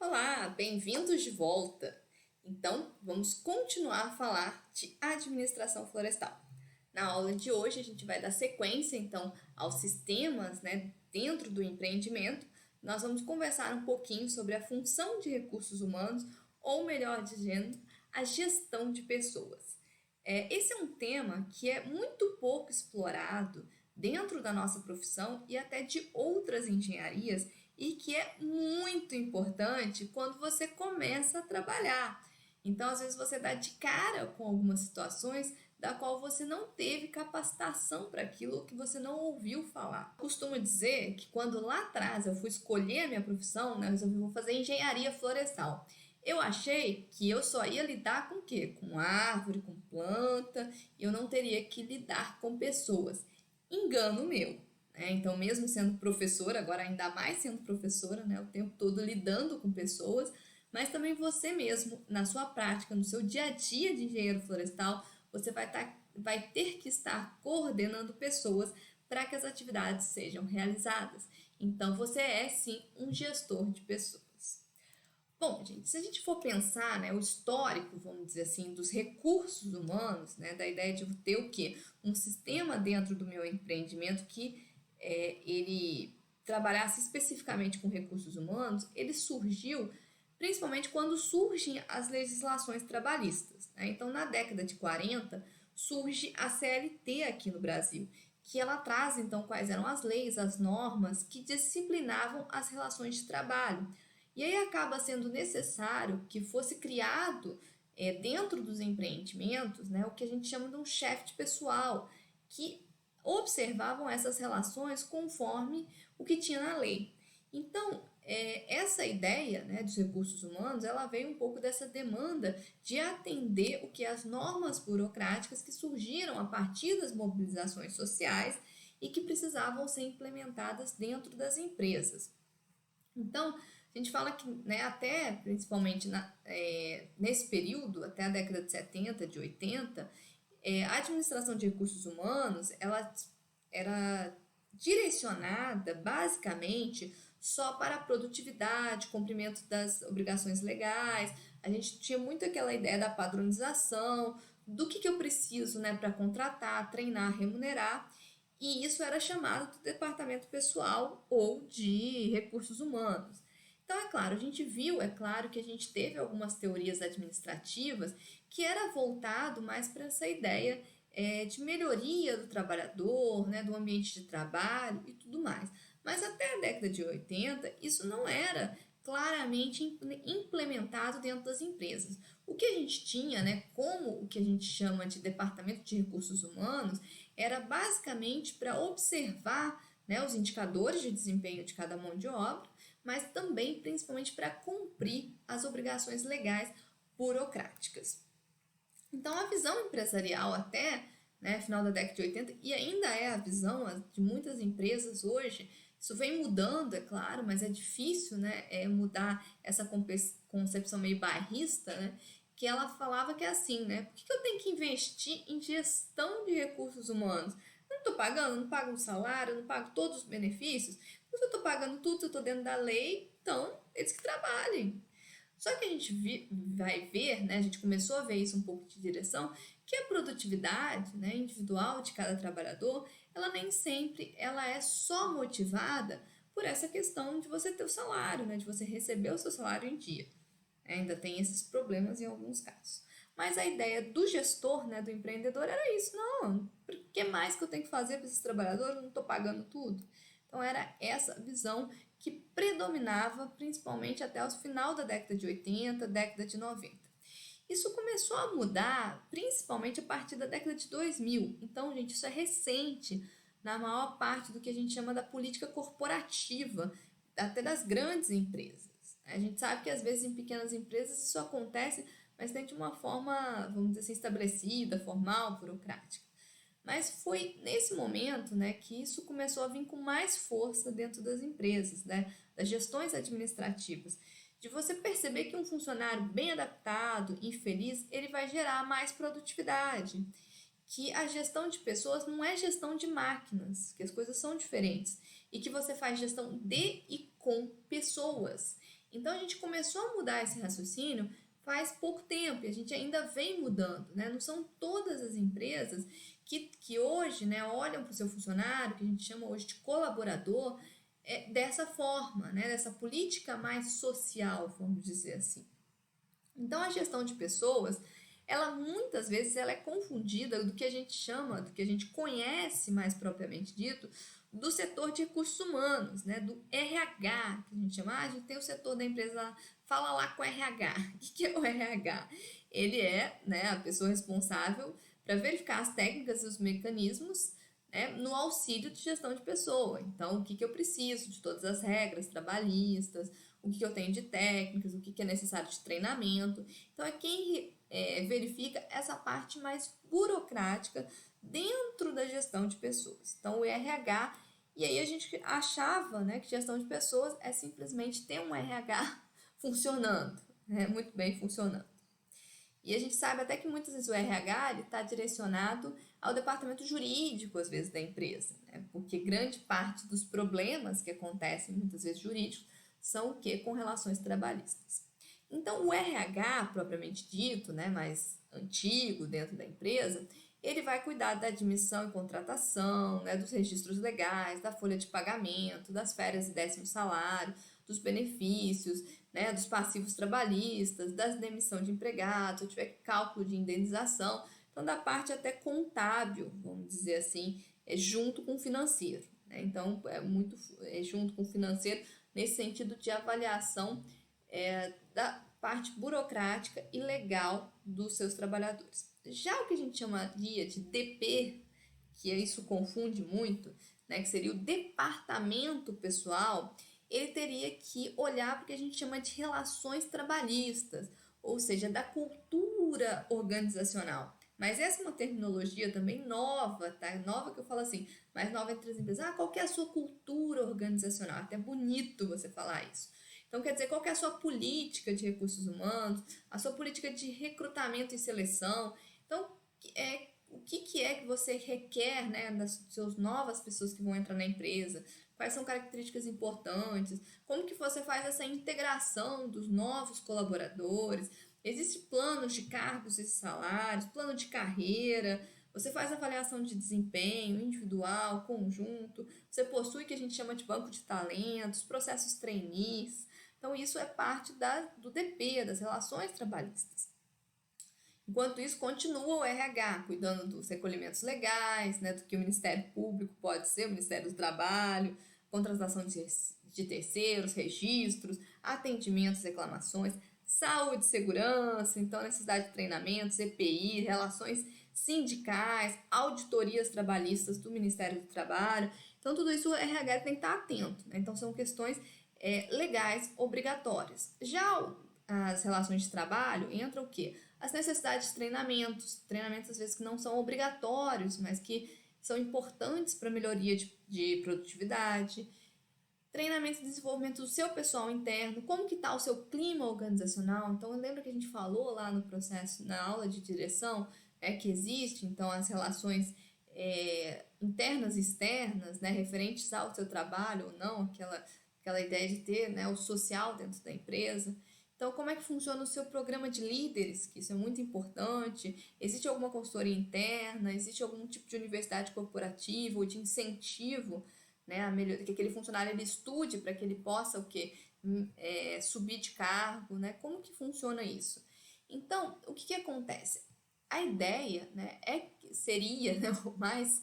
Olá, bem-vindos de volta. Então, vamos continuar a falar de administração florestal. Na aula de hoje, a gente vai dar sequência, então, aos sistemas, dentro do empreendimento. Nós vamos conversar um pouquinho sobre a função de recursos humanos, ou melhor dizendo, a gestão de pessoas. Esse é um tema que é muito pouco explorado dentro da nossa profissão e até de outras engenharias e que é muito importante quando você começa a trabalhar. Então, às vezes você dá de cara com algumas situações da qual você não teve capacitação para aquilo que você não ouviu falar. Eu costumo dizer que quando lá atrás eu fui escolher a minha profissão, eu resolvi vou fazer engenharia florestal. Eu achei que eu só ia lidar com o quê? Com árvore, com planta, e eu não teria que lidar com pessoas. Engano meu. Então, mesmo sendo professora, agora ainda mais sendo professora, o tempo todo lidando com pessoas, mas também você mesmo, na sua prática, no seu dia a dia de engenheiro florestal, você vai ter que estar coordenando pessoas para que as atividades sejam realizadas. Então, você é sim um gestor de pessoas. Bom, gente, se a gente for pensar, o histórico, vamos dizer assim, dos recursos humanos, da ideia de ter o quê? Um sistema dentro do meu empreendimento que ele trabalhasse especificamente com recursos humanos, ele surgiu principalmente quando surgem as legislações trabalhistas. Então, na década de 40, surge a CLT aqui no Brasil, que ela traz, então, quais eram as leis, as normas que disciplinavam as relações de trabalho. E aí acaba sendo necessário que fosse criado dentro dos empreendimentos, o que a gente chama de um chefe de pessoal, que observavam essas relações conforme o que tinha na lei. Então, essa ideia dos recursos humanos, ela veio um pouco dessa demanda de atender o que as normas burocráticas que surgiram a partir das mobilizações sociais e que precisavam ser implementadas dentro das empresas. Então, a gente fala que até principalmente nesse período, até a década de 70, de 80, a administração de recursos humanos ela era direcionada basicamente só para a produtividade, cumprimento das obrigações legais. A gente tinha muito aquela ideia da padronização, do que eu preciso para contratar, treinar, remunerar. E isso era chamado de departamento pessoal ou de recursos humanos. Então, é claro, a gente viu, é claro que a gente teve algumas teorias administrativas que era voltado mais para essa ideia de melhoria do trabalhador, do ambiente de trabalho e tudo mais. Mas até a década de 80, isso não era claramente implementado dentro das empresas. O que a gente tinha, como o que a gente chama de departamento de recursos humanos, era basicamente para observar os indicadores de desempenho de cada mão de obra, mas também principalmente para cumprir as obrigações legais burocráticas. Então, a visão empresarial até final da década de 80, e ainda é a visão de muitas empresas hoje, isso vem mudando, é claro, mas é difícil mudar essa concepção meio bairrista, que ela falava que é assim, por que eu tenho que investir em gestão de recursos humanos? Eu não estou pagando, não pago um salário, não pago todos os benefícios, mas eu estou pagando tudo, eu estou dentro da lei, então eles que trabalhem. Só que a gente vai ver, a gente começou a ver isso um pouco de direção, que a produtividade individual de cada trabalhador, ela nem sempre ela é só motivada por essa questão de você ter o salário, de você receber o seu salário em dia. Ainda tem esses problemas em alguns casos. Mas a ideia do gestor, do empreendedor, era isso. Não, o que mais que eu tenho que fazer para esses trabalhadores? Eu não estou pagando tudo. Então, era essa visão que predominava principalmente até o final da década de 80, década de 90. Isso começou a mudar principalmente a partir da década de 2000. Então, gente, isso é recente na maior parte do que a gente chama da política corporativa, até das grandes empresas. A gente sabe que às vezes em pequenas empresas isso acontece, mas tem de uma forma, vamos dizer assim, estabelecida, formal, burocrática. Mas foi nesse momento que isso começou a vir com mais força dentro das empresas, das gestões administrativas, de você perceber que um funcionário bem adaptado e feliz, ele vai gerar mais produtividade, que a gestão de pessoas não é gestão de máquinas, que as coisas são diferentes, e que você faz gestão de e com pessoas. Então, a gente começou a mudar esse raciocínio faz pouco tempo e a gente ainda vem mudando, né? Não são todas as empresas que hoje, né, olham para o seu funcionário, que a gente chama hoje de colaborador, dessa forma, né? Dessa política mais social, vamos dizer assim. Então, a gestão de pessoas, ela muitas vezes ela é confundida do que a gente chama, do que a gente conhece mais propriamente dito, do setor de recursos humanos, né, do RH, que a gente chama, a gente tem o setor da empresa, fala lá com o RH. O que é o RH? Ele é, né, a pessoa responsável para verificar as técnicas e os mecanismos, né, no auxílio de gestão de pessoa. Então, o que eu preciso de todas as regras trabalhistas, o que eu tenho de técnicas, o que é necessário de treinamento. Então, é quem verifica essa parte mais burocrática dentro da gestão de pessoas. Então, o RH, e aí a gente achava, né, que gestão de pessoas é simplesmente ter um RH funcionando, né, muito bem funcionando. E a gente sabe até que muitas vezes o RH está direcionado ao departamento jurídico, às vezes, da empresa, né? Porque grande parte dos problemas que acontecem, muitas vezes jurídicos, são o quê? Com relações trabalhistas. Então, o RH, propriamente dito, né, mais antigo dentro da empresa, ele vai cuidar da admissão e contratação, né, dos registros legais, da folha de pagamento, das férias e 10º salário, dos benefícios, né, dos passivos trabalhistas, das demissão de empregados, se tiver cálculo de indenização, então da parte até contábil, vamos dizer assim, junto com o financeiro, né? Então é junto com o financeiro nesse sentido de avaliação da parte burocrática e legal dos seus trabalhadores. Já o que a gente chamaria de DP, que isso confunde muito, né, que seria o departamento pessoal, ele teria que olhar para o que a gente chama de relações trabalhistas, ou seja, da cultura organizacional. Mas essa é uma terminologia também nova, tá? Nova que eu falo assim, mais nova entre as empresas. Qual que é a sua cultura organizacional? Até bonito você falar isso. Então, quer dizer, qual que é a sua política de recursos humanos, a sua política de recrutamento e seleção. Então, o que é que você requer, né, das suas novas pessoas que vão entrar na empresa? Quais são características importantes? Como que você faz essa integração dos novos colaboradores? Existem planos de cargos e salários, plano de carreira, você faz avaliação de desempenho individual, conjunto, você possui o que a gente chama de banco de talentos, processos trainees. Então, isso é parte do DP, das relações trabalhistas. Enquanto isso, continua o RH, cuidando dos recolhimentos legais, né, do que o Ministério Público pode ser, o Ministério do Trabalho, contratação de terceiros, registros, atendimentos, reclamações, saúde e segurança, então necessidade de treinamentos, EPI, relações sindicais, auditorias trabalhistas do Ministério do Trabalho. Então, tudo isso o RH tem que estar atento, né? Então, são questões legais obrigatórias. Já as relações de trabalho, entra o quê? As necessidades de treinamentos às vezes que não são obrigatórios, mas que são importantes para a melhoria de produtividade, treinamento e desenvolvimento do seu pessoal interno, como que está o seu clima organizacional. Então, lembra que a gente falou lá no processo, na aula de direção, que existe, então, as relações internas e externas, né, referentes ao seu trabalho ou não, aquela ideia de ter, né, o social dentro da empresa. Então, como é que funciona o seu programa de líderes? Que isso é muito importante. Existe alguma consultoria interna? Existe algum tipo de universidade corporativa ou de incentivo, né, que aquele funcionário ele estude para que ele possa o quê? Subir de cargo, né? Como que funciona isso? Então, o que acontece? A ideia, né, seria, né, o mais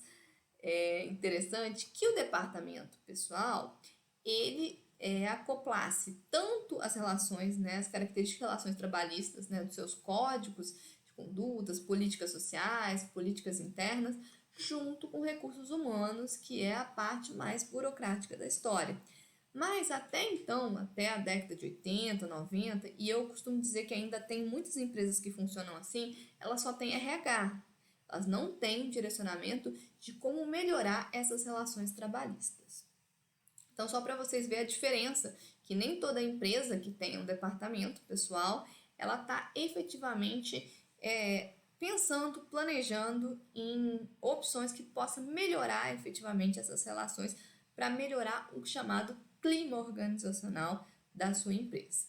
interessante que o departamento pessoal ele acoplasse tanto as relações, né, as características de relações trabalhistas, né, dos seus códigos de condutas, políticas sociais, políticas internas, junto com recursos humanos, que é a parte mais burocrática da história. Mas até então, até a década de 80, 90, e eu costumo dizer que ainda tem muitas empresas que funcionam assim, elas só têm RH. Elas não têm um direcionamento de como melhorar essas relações trabalhistas. Então, só para vocês verem a diferença, que nem toda empresa que tem um departamento pessoal, ela está efetivamente pensando, planejando em opções que possam melhorar efetivamente essas relações para melhorar o chamado clima organizacional da sua empresa.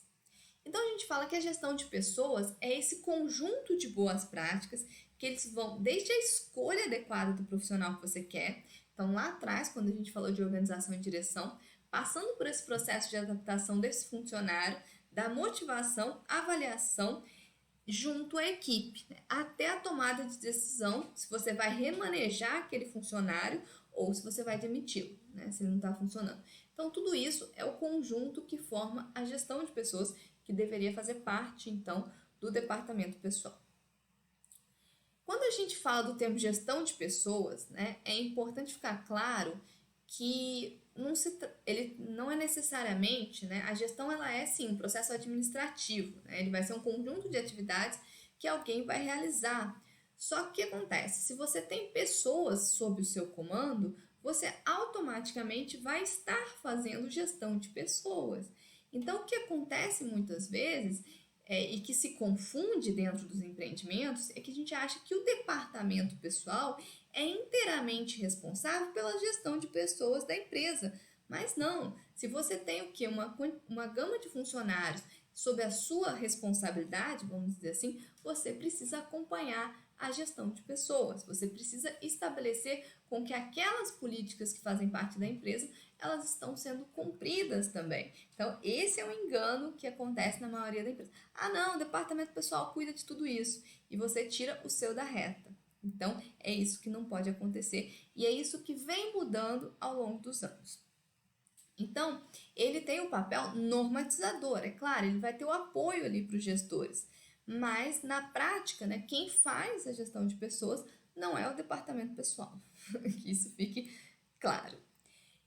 Então a gente fala que a gestão de pessoas é esse conjunto de boas práticas que eles vão desde a escolha adequada do profissional que você quer. Então lá atrás, quando a gente falou de organização e direção, passando por esse processo de adaptação desse funcionário, da motivação, avaliação, junto à equipe, né? Até a tomada de decisão, se você vai remanejar aquele funcionário ou se você vai demiti-lo, né? Se ele não está funcionando. Então, tudo isso é o conjunto que forma a gestão de pessoas, que deveria fazer parte, então, do departamento pessoal. Quando a gente fala do termo gestão de pessoas, né, é importante ficar claro que ele não é necessariamente, né, a gestão ela é sim um processo administrativo, né, ele vai ser um conjunto de atividades que alguém vai realizar. Só que o que acontece? Se você tem pessoas sob o seu comando, você automaticamente vai estar fazendo gestão de pessoas. Então, o que acontece muitas vezes e que se confunde dentro dos empreendimentos é que a gente acha que o departamento pessoal é inteiramente responsável pela gestão de pessoas da empresa. Mas não, se você tem o quê? Uma gama de funcionários sob a sua responsabilidade, vamos dizer assim, você precisa acompanhar a gestão de pessoas. Você precisa estabelecer com que aquelas políticas que fazem parte da empresa, elas estão sendo cumpridas também. Então, esse é um engano que acontece na maioria da empresa. Ah, não, o departamento pessoal cuida de tudo isso e você tira o seu da reta. Então, é isso que não pode acontecer e é isso que vem mudando ao longo dos anos. Então, ele tem o papel normatizador, é claro, ele vai ter o apoio ali para os gestores, mas na prática, né, quem faz a gestão de pessoas não é o departamento pessoal, que isso fique claro.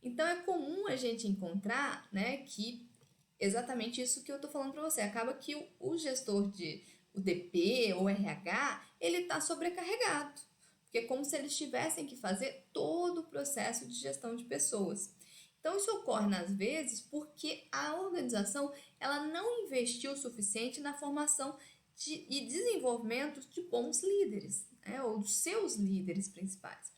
Então, é comum a gente encontrar, né, que exatamente isso que eu estou falando para você, acaba que o gestor de o DP ou RH, ele está sobrecarregado, porque é como se eles tivessem que fazer todo o processo de gestão de pessoas. Então, isso ocorre, às vezes, porque a organização ela não investiu o suficiente na formação e desenvolvimento de bons líderes, né, ou dos seus líderes principais.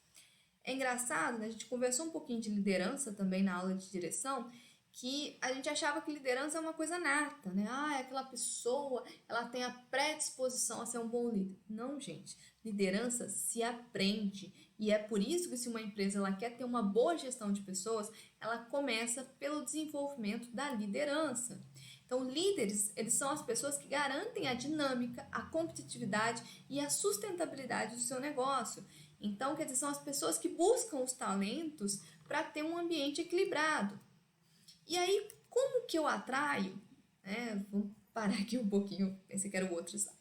É engraçado, né? A gente conversou um pouquinho de liderança também na aula de direção, que a gente achava que liderança é uma coisa nata, né? Ah, é aquela pessoa, ela tem a predisposição a ser um bom líder. Não, gente. Liderança se aprende. E é por isso que se uma empresa ela quer ter uma boa gestão de pessoas, ela começa pelo desenvolvimento da liderança. Então, líderes, eles são as pessoas que garantem a dinâmica, a competitividade e a sustentabilidade do seu negócio. Então, quer dizer, são as pessoas que buscam os talentos para ter um ambiente equilibrado. E aí, como que eu atraio? Vamos parar aqui um pouquinho, pensei que era o outro slide.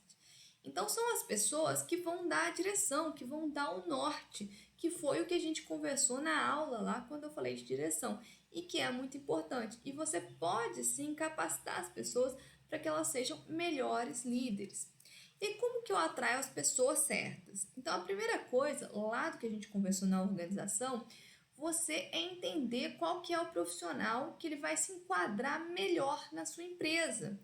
Então, são as pessoas que vão dar a direção, que vão dar o norte, que foi o que a gente conversou na aula lá quando eu falei de direção, e que é muito importante. E você pode, sim, capacitar as pessoas para que elas sejam melhores líderes. E como que eu atraio as pessoas certas? Então, a primeira coisa, lá do que a gente conversou na organização, você é entender qual que é o profissional que ele vai se enquadrar melhor na sua empresa.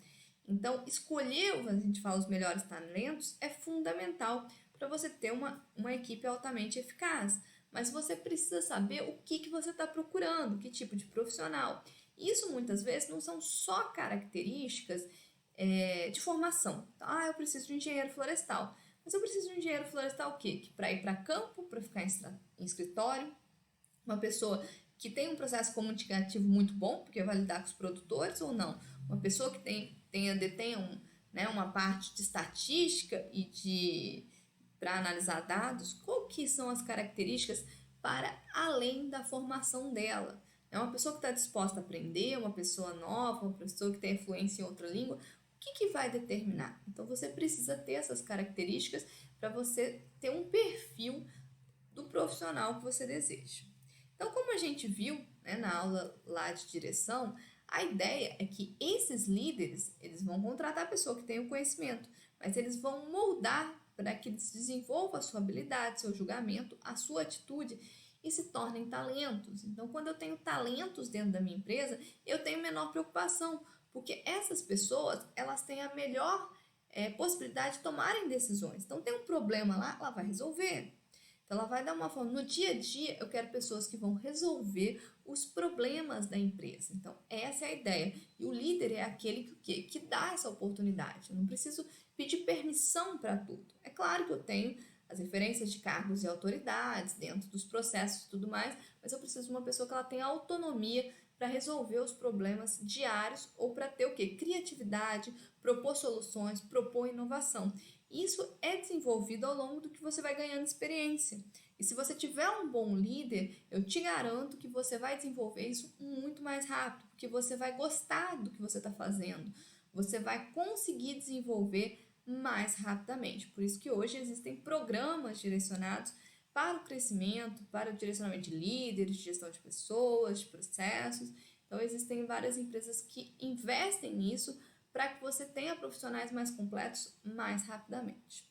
Então, escolher, a gente fala, os melhores talentos é fundamental para você ter uma equipe altamente eficaz. Mas você precisa saber o que você está procurando, que tipo de profissional. Isso, muitas vezes, não são só características de formação. Ah, eu preciso de um engenheiro florestal. Mas eu preciso de um engenheiro florestal o quê? Para ir para campo, para ficar em escritório. Uma pessoa que tem um processo comunicativo muito bom, porque vai lidar com os produtores ou não. Uma pessoa que detenha uma parte de estatística e para analisar dados, qual que são as características para além da formação dela. É uma pessoa que está disposta a aprender, uma pessoa nova, uma pessoa que tem influência em outra língua. O que vai determinar? Então, você precisa ter essas características para você ter um perfil do profissional que você deseja. Então, como a gente viu, né, na aula lá de direção, a ideia é que esses líderes, eles vão contratar a pessoa que tem o conhecimento, mas eles vão moldar para que eles desenvolvam a sua habilidade, seu julgamento, a sua atitude e se tornem talentos. Então, quando eu tenho talentos dentro da minha empresa, eu tenho menor preocupação, porque essas pessoas, elas têm a melhor possibilidade de tomarem decisões. Então, tem um problema lá, ela vai resolver. Então, ela vai dar uma forma. No dia a dia, eu quero pessoas que vão resolver os problemas da empresa. Então, essa é a ideia. E o líder é aquele que dá essa oportunidade. Eu não preciso pedir permissão para tudo. É claro que eu tenho as referências de cargos e autoridades dentro dos processos e tudo mais, mas eu preciso de uma pessoa que ela tenha autonomia para resolver os problemas diários ou para ter o quê? Criatividade, propor soluções, propor inovação. Isso é desenvolvido ao longo do que você vai ganhando experiência. E se você tiver um bom líder, eu te garanto que você vai desenvolver isso muito mais rápido, porque você vai gostar do que você está fazendo, você vai conseguir desenvolver mais rapidamente. Por isso que hoje existem programas direcionados para o crescimento, para o direcionamento de líderes, de gestão de pessoas, de processos. Então, existem várias empresas que investem nisso para que você tenha profissionais mais completos mais rapidamente.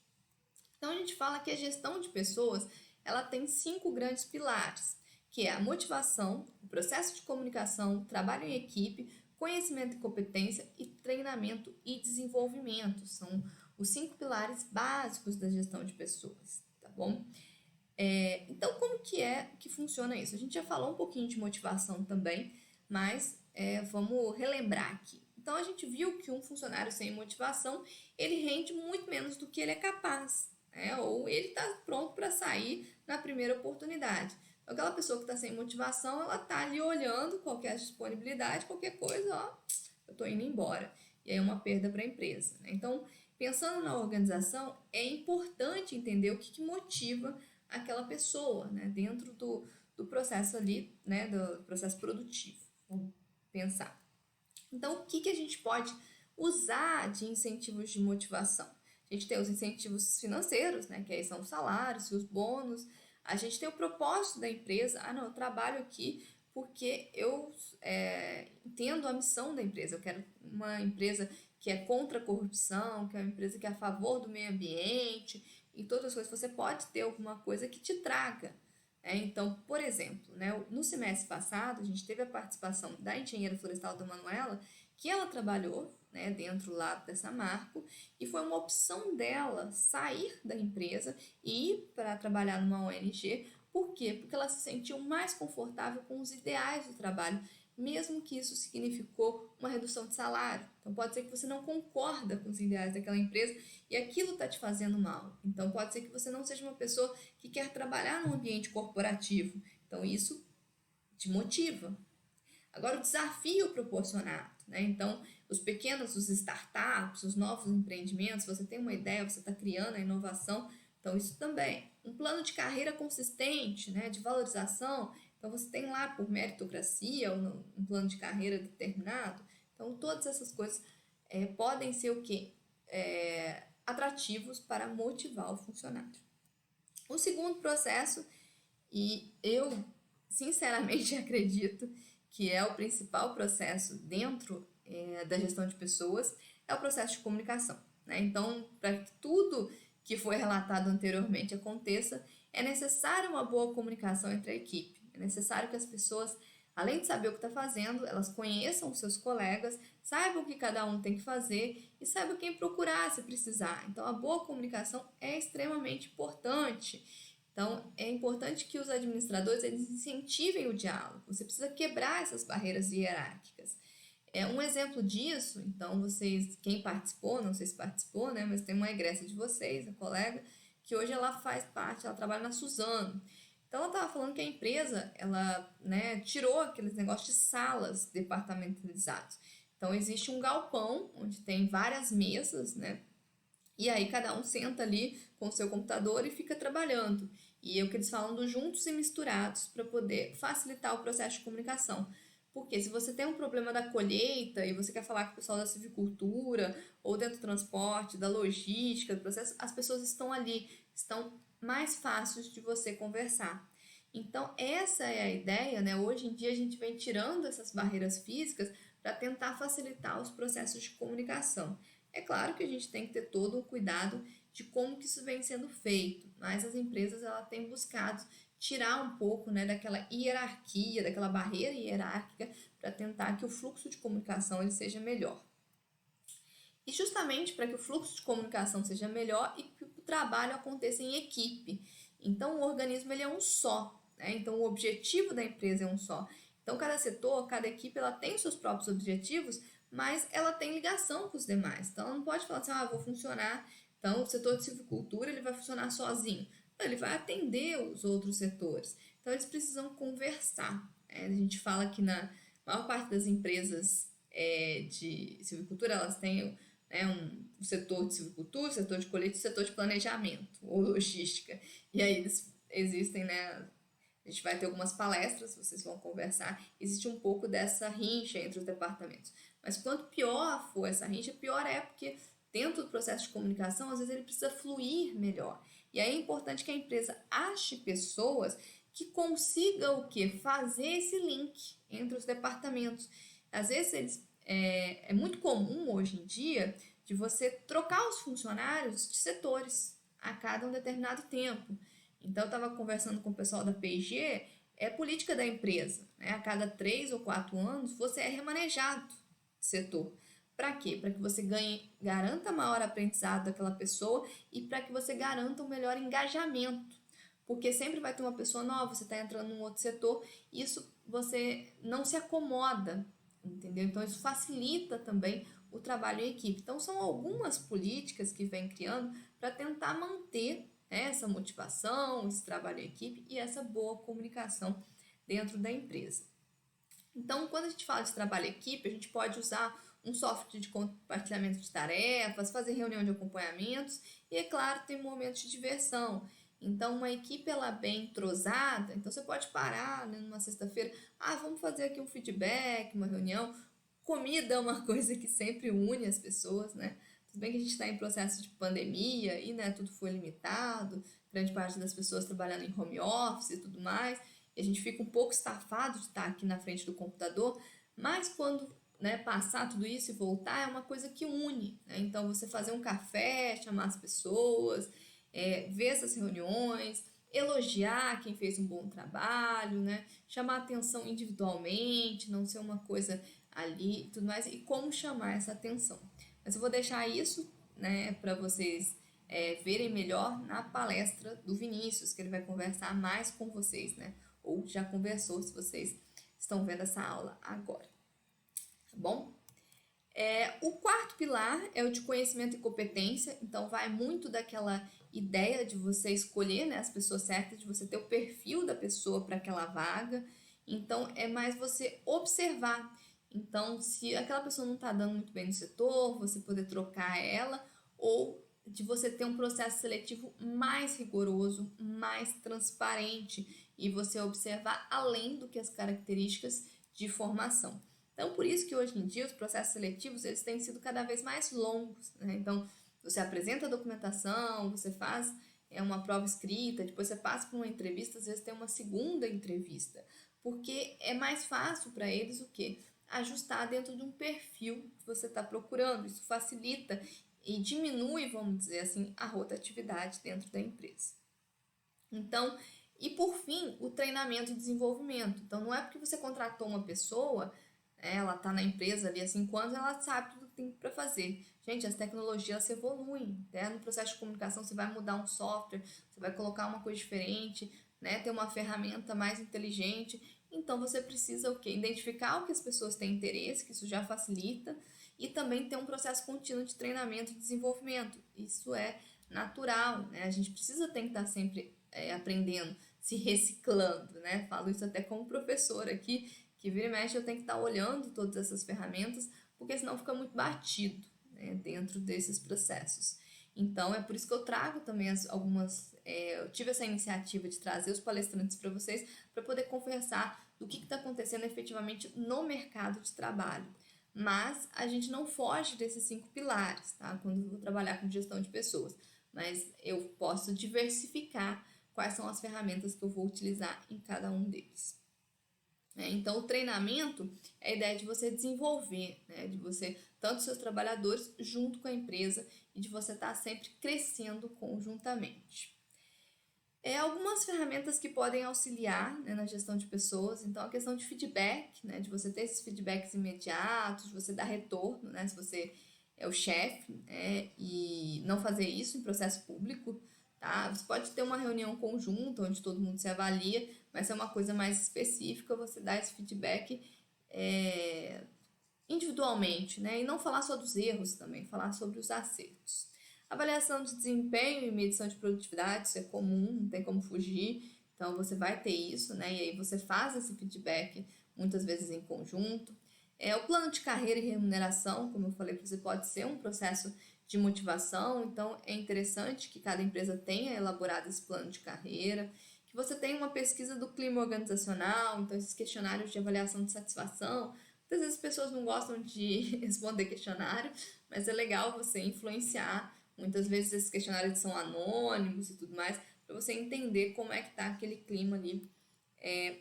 Então, a gente fala que a gestão de pessoas ela tem 5 grandes pilares, que é a motivação, o processo de comunicação, trabalho em equipe, conhecimento e competência e treinamento e desenvolvimento. São os 5 pilares básicos da gestão de pessoas, tá bom? Então, como que é que funciona isso? A gente já falou um pouquinho de motivação também, mas vamos relembrar aqui. Então, a gente viu que um funcionário sem motivação, ele rende muito menos do que ele é capaz, né? Ou ele está pronto para sair na primeira oportunidade. Então, aquela pessoa que está sem motivação, ela está ali olhando qualquer disponibilidade, qualquer coisa, ó, eu estou indo embora. E aí é uma perda para a empresa, né? Então, pensando na organização, é importante entender o que motiva aquela pessoa, né, dentro do processo ali, né, do processo produtivo. Vamos pensar. Então, o que a gente pode usar de incentivos de motivação? A gente tem os incentivos financeiros, né, que aí são os salários, os bônus. A gente tem o propósito da empresa. Ah, não, eu trabalho aqui porque eu entendo a missão da empresa. Eu quero uma empresa que é contra a corrupção, que é uma empresa que é a favor do meio ambiente e todas as coisas. Você pode ter alguma coisa que te traga. Então, por exemplo, né, no semestre passado, a gente teve a participação da engenheira florestal da Manuela, que ela trabalhou, né, dentro lá dessa Marco, e foi uma opção dela sair da empresa e ir para trabalhar numa ONG. Por quê? Porque ela se sentiu mais confortável com os ideais do trabalho, mesmo que isso significou uma redução de salário. Então, pode ser que você não concorda com os ideais daquela empresa e aquilo está te fazendo mal. Então, pode ser que você não seja uma pessoa que quer trabalhar num ambiente corporativo. Então, isso te motiva. Agora, o desafio proporcionado, né? Então, os startups, os novos empreendimentos, você tem uma ideia, você está criando a inovação, então isso também. Um plano de carreira consistente, né, de valorização, então você tem lá por meritocracia, um plano de carreira determinado, então todas essas coisas podem ser o quê? Atrativos para motivar o funcionário. O segundo processo, e eu sinceramente acredito que é o principal processo dentro da gestão de pessoas, é o processo de comunicação, né? Então, para que tudo que foi relatado anteriormente aconteça, é necessário uma boa comunicação entre a equipe. É necessário que as pessoas, além de saber o que está fazendo, elas conheçam os seus colegas, saibam o que cada um tem que fazer e saibam quem procurar se precisar. Então, a boa comunicação é extremamente importante. Então, é importante que os administradores eles incentivem o diálogo. Você precisa quebrar essas barreiras hierárquicas. Um exemplo disso, então, quem participou, não sei se participou, né, mas tem uma egressa de vocês, a colega, que hoje ela faz parte, ela trabalha na Suzano. Então, ela estava falando que a empresa, ela, né, tirou aqueles negócios de salas departamentalizados. Então, existe um galpão, onde tem várias mesas, né, e aí cada um senta ali com o seu computador e fica trabalhando. E é o que eles falam do juntos e misturados para poder facilitar o processo de comunicação. Porque se você tem um problema da colheita e você quer falar com o pessoal da civicultura ou dentro do transporte, da logística, do processo, as pessoas estão ali, estão mais fáceis de você conversar. Então, essa é a ideia, né? Hoje em dia a gente vem tirando essas barreiras físicas para tentar facilitar os processos de comunicação. É claro que a gente tem que ter todo um cuidado de como que isso vem sendo feito, mas as empresas ela têm buscado tirar um pouco, né, daquela hierarquia, daquela barreira hierárquica para tentar que o fluxo de comunicação ele seja melhor. E justamente para que o fluxo de comunicação seja melhor e que o trabalho aconteça em equipe. Então, o organismo ele é um só, né? Então, o objetivo da empresa é um só. Então, cada setor, cada equipe, ela tem os seus próprios objetivos, mas ela tem ligação com os demais. Então, ela não pode falar assim, vou funcionar. Então, o setor de silvicultura, ele vai funcionar sozinho. Não, ele vai atender os outros setores. Então, eles precisam conversar, né? A gente fala que na maior parte das empresas de silvicultura, elas têm, né, um setor de silvicultura, setor de colheita e setor de planejamento ou logística. E aí eles existem, né? A gente vai ter algumas palestras, vocês vão conversar. Existe um pouco dessa rincha entre os departamentos. Mas quanto pior for essa rincha, pior é porque dentro do processo de comunicação, às vezes ele precisa fluir melhor. E aí é importante que a empresa ache pessoas que consigam o quê? Fazer esse link entre os departamentos. Às vezes é muito comum hoje em dia de você trocar os funcionários de setores a cada um determinado tempo. Então, eu estava conversando com o pessoal da P&G, é política da empresa, né? A cada 3 ou 4 anos, você é remanejado de setor. Para quê? Para que você garanta maior aprendizado daquela pessoa e para que você garanta um melhor engajamento. Porque sempre vai ter uma pessoa nova, você está entrando num outro setor, isso você não se acomoda, entendeu? Então, isso facilita também o trabalho em equipe. Então, são algumas políticas que vem criando para tentar manter essa motivação, esse trabalho em equipe e essa boa comunicação dentro da empresa. Então, quando a gente fala de trabalho em equipe, a gente pode usar um software de compartilhamento de tarefas, fazer reunião de acompanhamentos e, é claro, ter momentos de diversão. Então, uma equipe ela bem entrosada, então você pode parar, né, numa sexta-feira, vamos fazer aqui um feedback, uma reunião. Comida é uma coisa que sempre une as pessoas, né? Tudo bem que a gente está em processo de pandemia e, né, tudo foi limitado, grande parte das pessoas trabalhando em home office e tudo mais, e a gente fica um pouco estafado de estar aqui na frente do computador, mas quando, né, passar tudo isso e voltar, é uma coisa que une, né? Então, você fazer um café, chamar as pessoas, ver essas reuniões, elogiar quem fez um bom trabalho, né? Chamar atenção individualmente, não ser uma coisa ali e tudo mais, e como chamar essa atenção. Mas eu vou deixar isso, né, para vocês verem melhor na palestra do Vinícius, que ele vai conversar mais com vocês, né? Ou já conversou, se vocês estão vendo essa aula agora. Tá bom? O quarto pilar é o de conhecimento e competência, então vai muito daquela ideia de você escolher, né, as pessoas certas, de você ter o perfil da pessoa para aquela vaga. Então é mais você observar. Então, se aquela pessoa não está dando muito bem no setor, você poder trocar ela, ou de você ter um processo seletivo mais rigoroso, mais transparente, e você observar além do que as características de formação. Então, por isso que hoje em dia os processos seletivos eles têm sido cada vez mais longos, né? Então, você apresenta a documentação, você faz uma prova escrita, depois você passa por uma entrevista, às vezes tem uma segunda entrevista, porque é mais fácil para eles o quê? Ajustar dentro de um perfil que você está procurando. Isso facilita e diminui, vamos dizer assim, a rotatividade dentro da empresa. Então, e por fim, o treinamento e desenvolvimento. Então, não é porque você contratou uma pessoa, ela está na empresa ali há 5 anos, ela sabe tudo que tem para fazer. Gente, as tecnologias se evoluem, né? No processo de comunicação você vai mudar um software, você vai colocar uma coisa diferente, né? Ter uma ferramenta mais inteligente. Então você precisa o quê? Identificar o que as pessoas têm interesse, que isso já facilita, e também ter um processo contínuo de treinamento e desenvolvimento. Isso é natural, né? A gente precisa ter que estar sempre aprendendo, se reciclando, né? Falo isso até como professora aqui, que vira e mexe eu tenho que estar olhando todas essas ferramentas, porque senão fica muito batido, né, dentro desses processos. Então, é por isso que eu trago também eu tive essa iniciativa de trazer os palestrantes para vocês, para poder conversar do que está acontecendo efetivamente no mercado de trabalho. Mas a gente não foge desses 5 pilares, tá? Quando eu vou trabalhar com gestão de pessoas. Mas eu posso diversificar quais são as ferramentas que eu vou utilizar em cada um deles. Então, o treinamento é a ideia de você desenvolver, né, de você, tanto os seus trabalhadores, junto com a empresa, e de você estar sempre crescendo conjuntamente. Algumas ferramentas que podem auxiliar, né, na gestão de pessoas, então a questão de feedback, né, de você ter esses feedbacks imediatos, de você dar retorno, né, se você é o chefe, né, e não fazer isso em processo público, tá? Você pode ter uma reunião conjunta onde todo mundo se avalia, mas é uma coisa mais específica, você dá esse feedback individualmente, né? E não falar só dos erros também, falar sobre os acertos. Avaliação de desempenho e medição de produtividade, isso é comum, não tem como fugir. Então você vai ter isso, né? E aí você faz esse feedback muitas vezes em conjunto. O plano de carreira e remuneração, como eu falei, você pode ser um processo de motivação, então é interessante que cada empresa tenha elaborado esse plano de carreira, que você tenha uma pesquisa do clima organizacional, então esses questionários de avaliação de satisfação. Muitas vezes as pessoas não gostam de responder questionário, mas é legal você influenciar. Muitas vezes esses questionários são anônimos e tudo mais, para você entender como é que tá aquele clima ali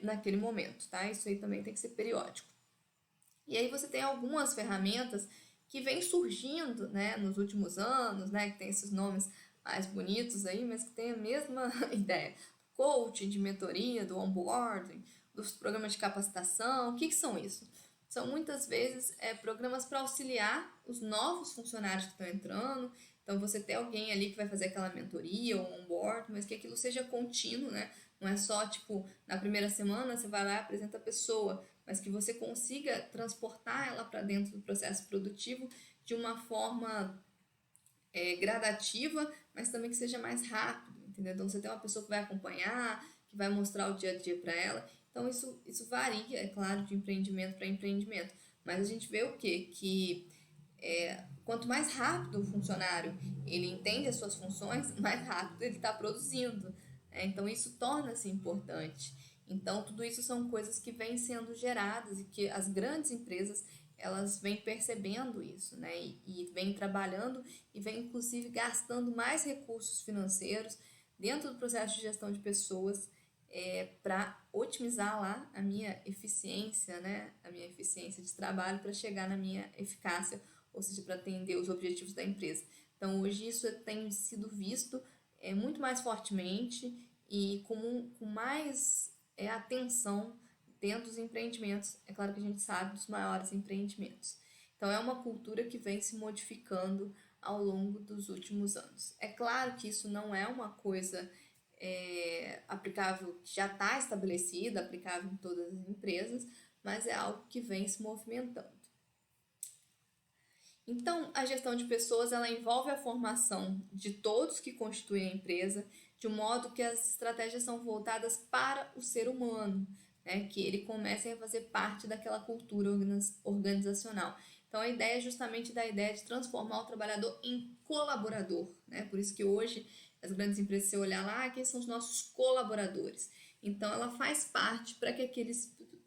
naquele momento, tá? Isso aí também tem que ser periódico. E aí você tem algumas ferramentas que vêm surgindo, né, nos últimos anos, né, que tem esses nomes mais bonitos aí, mas que tem a mesma ideia. Coaching, de mentoria, do onboarding, dos programas de capacitação. O que são isso? São muitas vezes programas para auxiliar os novos funcionários que estão entrando. Então você tem alguém ali que vai fazer aquela mentoria ou onboard, mas que aquilo seja contínuo, né? Não é só tipo na primeira semana você vai lá e apresenta a pessoa, mas que você consiga transportar ela para dentro do processo produtivo de uma forma gradativa, mas também que seja mais rápido, entendeu? Então você tem uma pessoa que vai acompanhar, que vai mostrar o dia a dia para ela. Então isso varia, é claro, de empreendimento para empreendimento. Mas a gente vê o quê? Que quanto mais rápido o funcionário ele entende as suas funções, mais rápido ele está produzindo. Então isso torna-se importante. Então tudo isso são coisas que vêm sendo geradas e que as grandes empresas elas vêm percebendo isso, né? E vêm trabalhando e vêm inclusive gastando mais recursos financeiros dentro do processo de gestão de pessoas para otimizar lá a minha eficiência, né? A minha eficiência de trabalho para chegar na minha eficácia, ou seja, para atender os objetivos da empresa. Então, hoje isso tem sido visto muito mais fortemente e com mais atenção dentro dos empreendimentos. É claro que a gente sabe dos maiores empreendimentos. Então, é uma cultura que vem se modificando ao longo dos últimos anos. É claro que isso não é uma coisa aplicável, que já está estabelecida, aplicável em todas as empresas, mas é algo que vem se movimentando. Então, a gestão de pessoas ela envolve a formação de todos que constituem a empresa, de um modo que as estratégias são voltadas para o ser humano, né? Que ele comece a fazer parte daquela cultura organizacional. Então, a ideia é justamente da ideia de transformar o trabalhador em colaborador, né? Por isso que hoje as grandes empresas, se olhar lá, quem são os nossos colaboradores? Então, ela faz parte para que aquele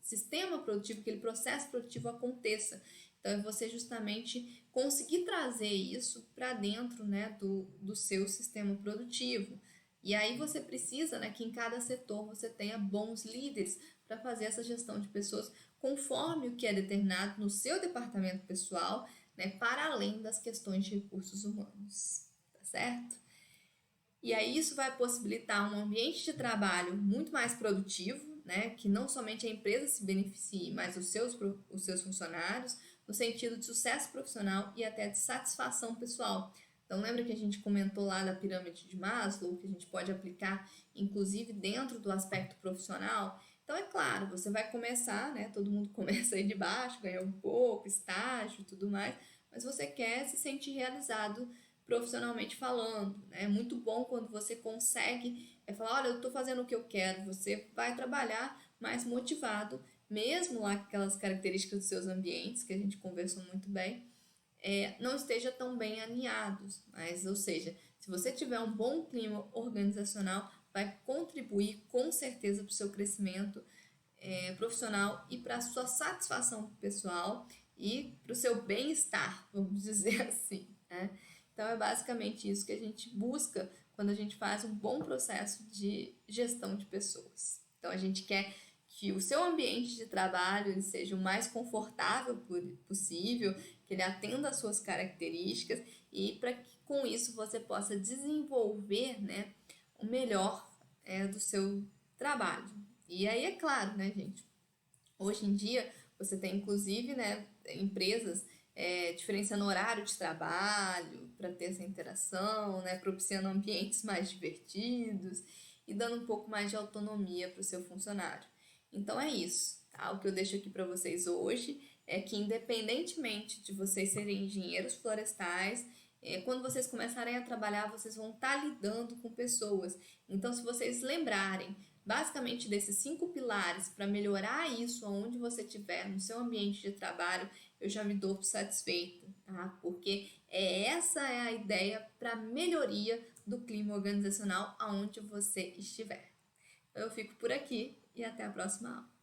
sistema produtivo, aquele processo produtivo aconteça. Então, é você justamente conseguir trazer isso para dentro, né, do seu sistema produtivo. E aí você precisa, né, que em cada setor você tenha bons líderes para fazer essa gestão de pessoas conforme o que é determinado no seu departamento pessoal, né, para além das questões de recursos humanos, tá certo? E aí isso vai possibilitar um ambiente de trabalho muito mais produtivo, né, que não somente a empresa se beneficie, mas os seus funcionários, no sentido de sucesso profissional e até de satisfação pessoal. Então, lembra que a gente comentou lá da pirâmide de Maslow, que a gente pode aplicar, inclusive, dentro do aspecto profissional? Então, é claro, você vai começar, né? Todo mundo começa aí de baixo, ganha um pouco, estágio e tudo mais, mas você quer se sentir realizado profissionalmente falando, né? É muito bom quando você consegue falar, olha, eu estou fazendo o que eu quero, você vai trabalhar mais motivado, mesmo lá com aquelas características dos seus ambientes, que a gente conversou muito bem, não esteja tão bem alinhados. Mas, ou seja, se você tiver um bom clima organizacional, vai contribuir com certeza para o seu crescimento profissional e para a sua satisfação pessoal e para o seu bem-estar, vamos dizer assim, né? Então, é basicamente isso que a gente busca quando a gente faz um bom processo de gestão de pessoas. Então, a gente quer que o seu ambiente de trabalho ele seja o mais confortável possível, que ele atenda às suas características e para que com isso você possa desenvolver, né, o melhor do seu trabalho. E aí é claro, né, gente? Hoje em dia você tem inclusive, né, empresas diferenciando horário de trabalho para ter essa interação, né, propiciando ambientes mais divertidos e dando um pouco mais de autonomia para o seu funcionário. Então é isso, tá? O que eu deixo aqui para vocês hoje é que, independentemente de vocês serem engenheiros florestais, quando vocês começarem a trabalhar, vocês vão estar lidando com pessoas. Então, se vocês lembrarem basicamente desses 5 pilares para melhorar isso aonde você estiver no seu ambiente de trabalho, eu já me dou satisfeita, tá? Porque essa é a ideia para melhoria do clima organizacional aonde você estiver. Eu fico por aqui e até a próxima aula.